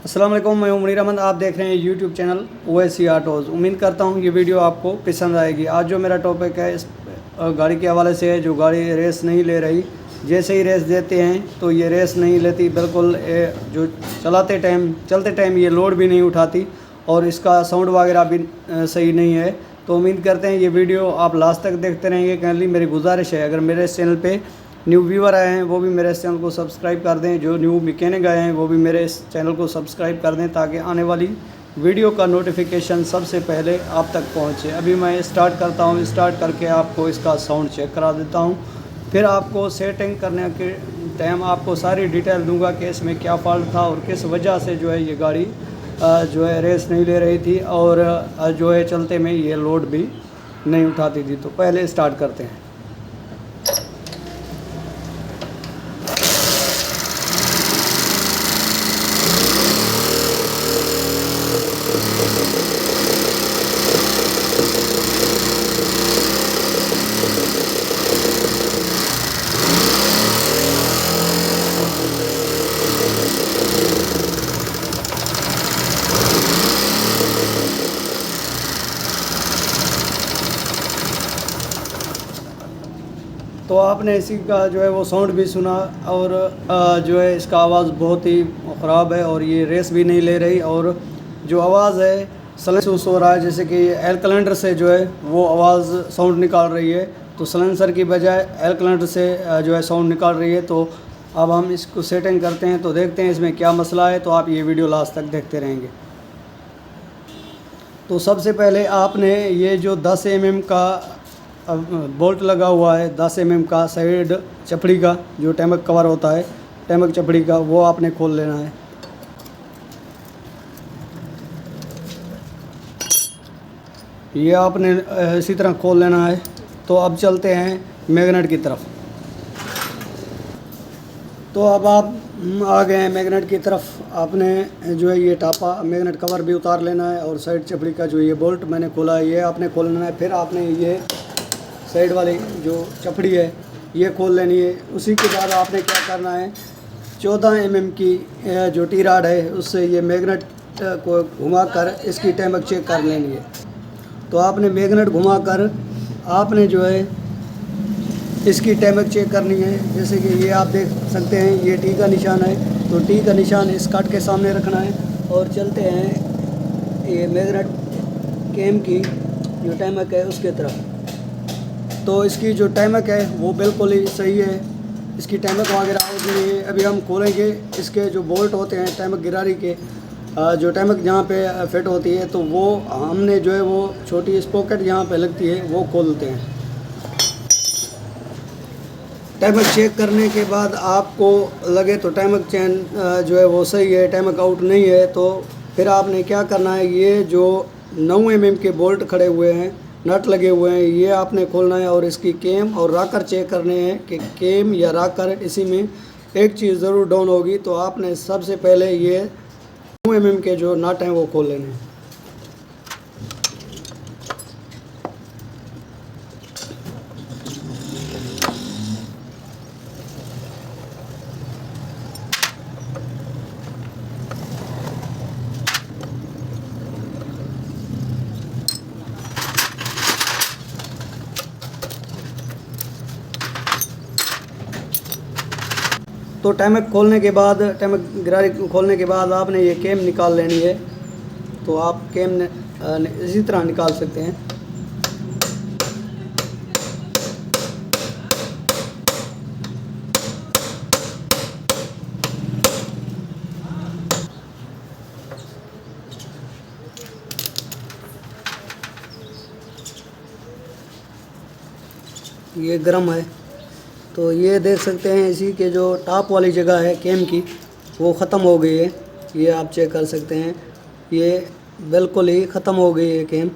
अस्सलाम वालेकुम, मैं मुनीर अहमद। आप देख रहे हैं यूट्यूब चैनल ओवैसी ऑटोज़। उम्मीद करता हूं ये वीडियो आपको पसंद आएगी। आज जो मेरा टॉपिक है इस गाड़ी के हवाले से है, जो गाड़ी रेस नहीं ले रही। जैसे ही रेस देते हैं तो ये रेस नहीं लेती, बिल्कुल जो चलते टाइम ये लोड भी नहीं उठाती और इसका साउंड वगैरह भी सही नहीं है। तो उम्मीद करते हैं ये वीडियो आप लास्ट तक देखते रहेंगे। काइंडली मेरी गुजारिश है, अगर मेरे इस चैनल पे न्यू व्यूअर आए हैं वो भी मेरे इस चैनल को सब्सक्राइब कर दें, जो न्यू मैकेनिक आए हैं वो भी मेरे इस चैनल को सब्सक्राइब कर दें, ताकि आने वाली वीडियो का नोटिफिकेशन सबसे पहले आप तक पहुंचे। अभी मैं स्टार्ट करता हूं, स्टार्ट करके आपको इसका साउंड चेक करा देता हूं, फिर आपको सेटिंग करने के टाइम आपको सारी डिटेल दूंगा कि इसमें क्या फॉल्ट था और किस वजह से जो है ये गाड़ी जो है रेस नहीं ले रही थी और जो है चलते में ये लोड भी नहीं उठाती थी। तो पहले स्टार्ट करते हैं। तो आपने इसी का जो है वो साउंड भी सुना और जो है इसका आवाज़ बहुत ही ख़राब है और ये रेस भी नहीं ले रही। और जो आवाज़ है सलेंसर हो रहा है, जैसे कि एयर कैलेंडर से जो है वो आवाज़ साउंड निकाल रही है, तो सलेंसर की बजाय एयर कैलेंडर से जो है साउंड निकाल रही है। तो अब हम इसको सेटिंग करते हैं, तो देखते हैं इसमें क्या मसला है। तो आप ये वीडियो लास्ट तक देखते रहेंगे। तो सबसे पहले आपने ये जो 10 mm का बोल्ट लगा हुआ है, 10 mm का साइड चपड़ी का जो टैमक कवर होता है, टैमक चपड़ी का, वो आपने खोल लेना है। ये आपने इसी तरह खोल लेना है। तो अब चलते हैं मैग्नेट की तरफ। तो अब आप आ गए हैं मैग्नेट की तरफ। आपने जो है ये टापा मैग्नेट कवर भी उतार लेना है और साइड चपड़ी का जो ये बोल्ट मैंने खोला है ये आपने खोल लेना है। फिर आपने ये साइड वाली जो चपड़ी है ये खोल लेनी है। उसी के बाद आपने क्या करना है, 14 mm की जो टी राड है उससे ये मैग्नेट को घुमाकर इसकी टैमक चेक कर लेनी है। तो आपने मैग्नेट घुमाकर आपने जो है इसकी टैमक चेक करनी है। जैसे कि ये आप देख सकते हैं, ये टी का निशान है, तो टी का निशान इस कट के सामने रखना है और चलते हैं ये मैग्नेट केम की जो टैमक है उसके तरफ। तो इसकी जो टैमक है वो बिल्कुल ही सही है, इसकी टैमक वगैरह आउट नहीं है। अभी हम खोलेंगे इसके जो बोल्ट होते हैं टैमक गिरारी के, जो टैमक जहाँ पे फिट होती है, तो वो हमने जो है वो छोटी स्पॉकेट यहाँ पे लगती है वो खोलते हैं। टैमक चेक करने के बाद आपको लगे तो टैमक चैन जो है वो सही है, टैमक आउट नहीं है, तो फिर आपने क्या करना है, ये जो 9 mm के बोल्ट खड़े हुए हैं, नट लगे हुए हैं, ये आपने खोलना है और इसकी केम और राकर चेक करने हैं कि केम या राकर इसी में एक चीज़ ज़रूर डाउन होगी। तो आपने सबसे पहले ये 9 mm के जो नट हैं वो खोल लेने हैं। तो टैमक खोलने के बाद, टैमक गिरारी खोलने के बाद आपने ये केम निकाल लेनी है। तो आप केम इसी तरह निकाल सकते हैं। ये गर्म है, तो ये देख सकते हैं इसी के जो टॉप वाली जगह है केम की वो ख़त्म हो गई है। ये आप चेक कर सकते हैं, ये बिल्कुल ही ख़त्म हो गई है केम।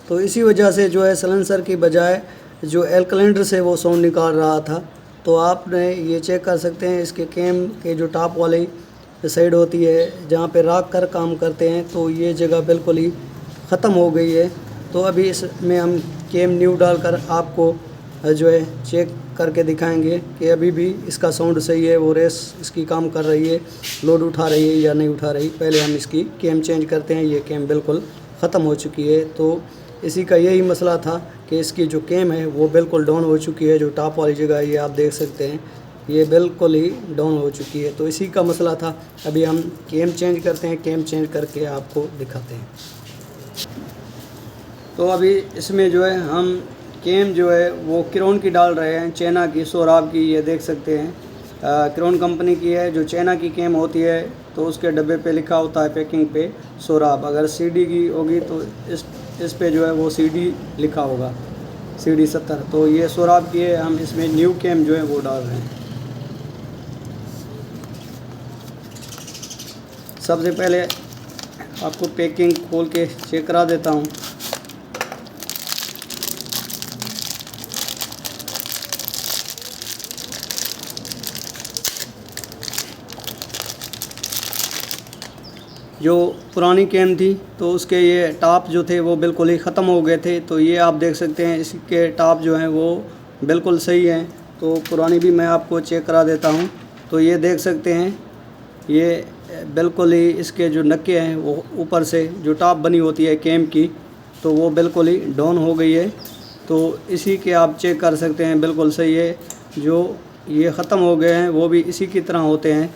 तो इसी वजह से जो है सलेंसर की बजाय जो एयर कैलेंडर से वो साउंड निकाल रहा था। तो आपने ये चेक कर सकते हैं इसके केम के जो टॉप वाली साइड होती है जहाँ पे रॉक कर काम करते हैं, तो ये जगह बिल्कुल ही ख़त्म हो गई है। तो अभी इसमें हम केम न्यू डालकर आपको जो है चेक करके दिखाएंगे कि अभी भी इसका साउंड सही है, वो रेस इसकी काम कर रही है, लोड उठा रही है या नहीं उठा रही। पहले हम इसकी कैम चेंज करते हैं। ये कैम बिल्कुल ख़त्म हो चुकी है। तो इसी का यही मसला था कि इसकी जो कैम है वो बिल्कुल डाउन हो चुकी है। जो टॉप वाली जगह ये आप देख सकते हैं, ये बिल्कुल ही डाउन हो चुकी है। तो इसी का मसला था। अभी हम कैम चेंज करते हैं, कैम चेंज करके आपको दिखाते हैं। तो अभी इसमें जो है हम कैम जो है वो क्रोन की डाल रहे हैं, चाइना की, सोराब की। ये देख सकते हैं क्रोन कंपनी की है। जो चाइना की कैम होती है तो उसके डब्बे पे लिखा होता है पैकिंग पे सोराब। अगर सीडी की होगी तो इस पे जो है वो सीडी लिखा होगा, सीडी 70। तो ये सोराब की है। हम इसमें न्यू कैम जो है वो डाल रहे हैं। सबसे पहले आपको पैकिंग खोल के चेक करा देता हूँ। जो पुरानी कैम थी तो उसके ये टॉप जो थे वो बिल्कुल ही ख़त्म हो गए थे। तो ये आप देख सकते हैं इसके टॉप जो हैं वो बिल्कुल सही हैं। तो पुरानी भी मैं आपको चेक करा देता हूँ। तो ये देख सकते हैं, ये बिल्कुल ही इसके जो नक्के हैं वो ऊपर से जो टॉप बनी होती है कैम की, तो वो बिल्कुल ही डाउन हो गई है। तो इसी के आप चेक कर सकते हैं, बिल्कुल सही है। जो ये ख़त्म हो गए हैं वो भी इसी की तरह होते हैं।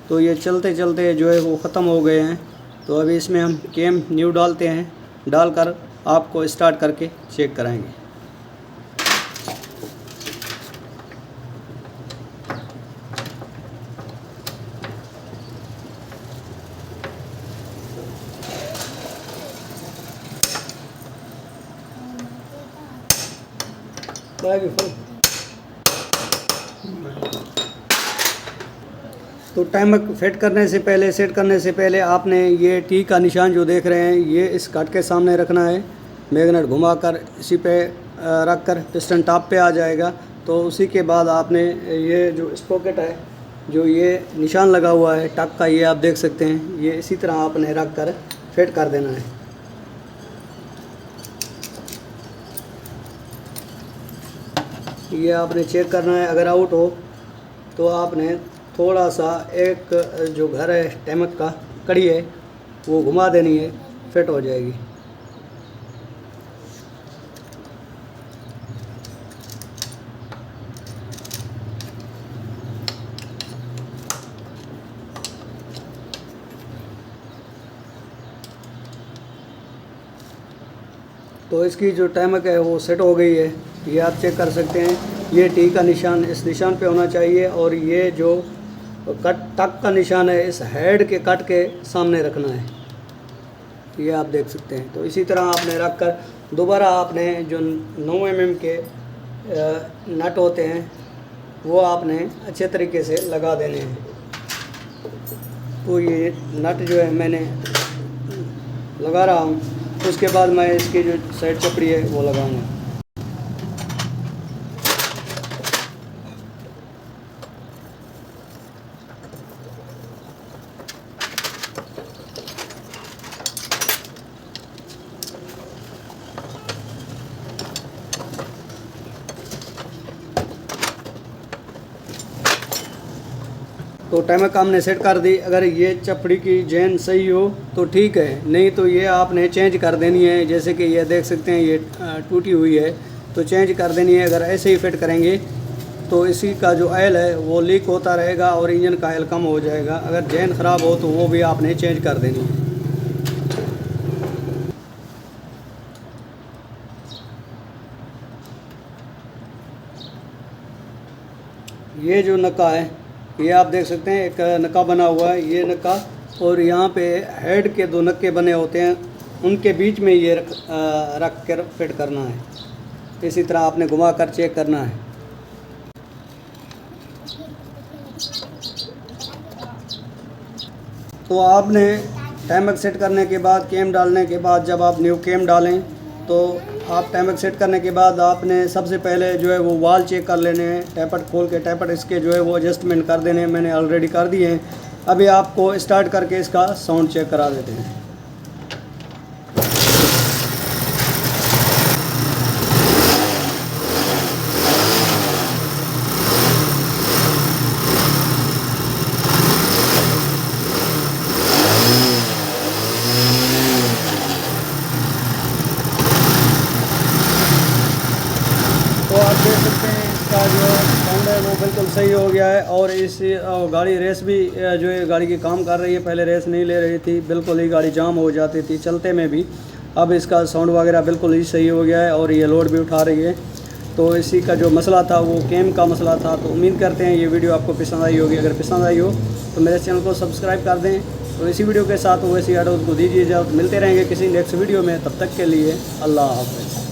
तो ये चलते चलते जो है वो ख़त्म हो गए हैं। तो अभी इसमें हम कैम न्यू डालते हैं, डालकर आपको स्टार्ट करके चेक कराएंगे। तो टाइमर सेट करने से पहले आपने ये टी का निशान जो देख रहे हैं ये इस कट के सामने रखना है। मैग्नेट घुमाकर इसी पे रख कर पिस्टन टॉप पे आ जाएगा। तो उसी के बाद आपने ये जो स्प्रॉकेट है, जो ये निशान लगा हुआ है टक का, ये आप देख सकते हैं, ये इसी तरह आपने रख कर फिट कर देना है। ये आपने चेक करना है। अगर आउट हो तो आपने थोड़ा सा एक जो घर है टैमक का कड़ी है वो घुमा देनी है, फिट हो जाएगी। तो इसकी जो टैमक है वो सेट हो गई है। ये आप चेक कर सकते हैं। ये टी का निशान इस निशान पे होना चाहिए और ये जो कट टक का निशान है इस हेड के कट के सामने रखना है। ये आप देख सकते हैं। तो इसी तरह आपने रख कर दोबारा आपने जो 9 mm के नट होते हैं वो आपने अच्छे तरीके से लगा देने हैं। तो ये नट जो है मैंने लगा रहा हूँ। उसके बाद मैं इसकी जो साइड चपड़ी है वो लगाऊंगा। तो टाइमर का हमने सेट कर दी। अगर ये चपड़ी की चेन सही हो तो ठीक है, नहीं तो ये आपने चेंज कर देनी है। जैसे कि ये देख सकते हैं ये टूटी हुई है तो चेंज कर देनी है। अगर ऐसे ही फिट करेंगे तो इसी का जो ऑयल है वो लीक होता रहेगा और इंजन का ऑयल कम हो जाएगा। अगर चेन ख़राब हो तो वो भी आपने चेंज कर देनी है। ये जो नक्का है ये आप देख सकते हैं, एक नक्का बना हुआ है, ये नक्का, और यहाँ पे हेड के 2 नक्के बने होते हैं, उनके बीच में ये रख कर फिट करना है। इसी तरह आपने घुमा कर चेक करना है। तो आपने टाइमर सेट करने के बाद, कैम डालने के बाद, जब आप न्यू कैम डालें तो आप टाइमर सेट करने के बाद आपने सबसे पहले जो है वो वाल चेक कर लेने हैं। टैपट खोल के टैपट इसके जो है वो एडजस्टमेंट कर देने हैं। मैंने ऑलरेडी कर दिए हैं। अभी आपको स्टार्ट करके इसका साउंड चेक करा देते हैं। सकते हैं इसका जो साउंड है वो बिल्कुल सही हो गया है। और इस गाड़ी रेस भी जो है गाड़ी की काम कर रही है, पहले रेस नहीं ले रही थी, बिल्कुल ही गाड़ी जाम हो जाती थी चलते में भी। अब इसका साउंड वगैरह बिल्कुल ही सही हो गया है और ये लोड भी उठा रही है। तो इसी का जो मसला था वो कैम का मसला था। तो उम्मीद करते हैं ये वीडियो आपको पसंद आई होगी। अगर पसंद आई हो तो मेरे चैनल को सब्सक्राइब कर दें। तो इसी वीडियो के साथ वैसी ऑडियो को दीजिए इजाज़त। मिलते रहेंगे किसी नेक्स्ट वीडियो में, तब तक के लिए अल्लाह हाफ़िज़।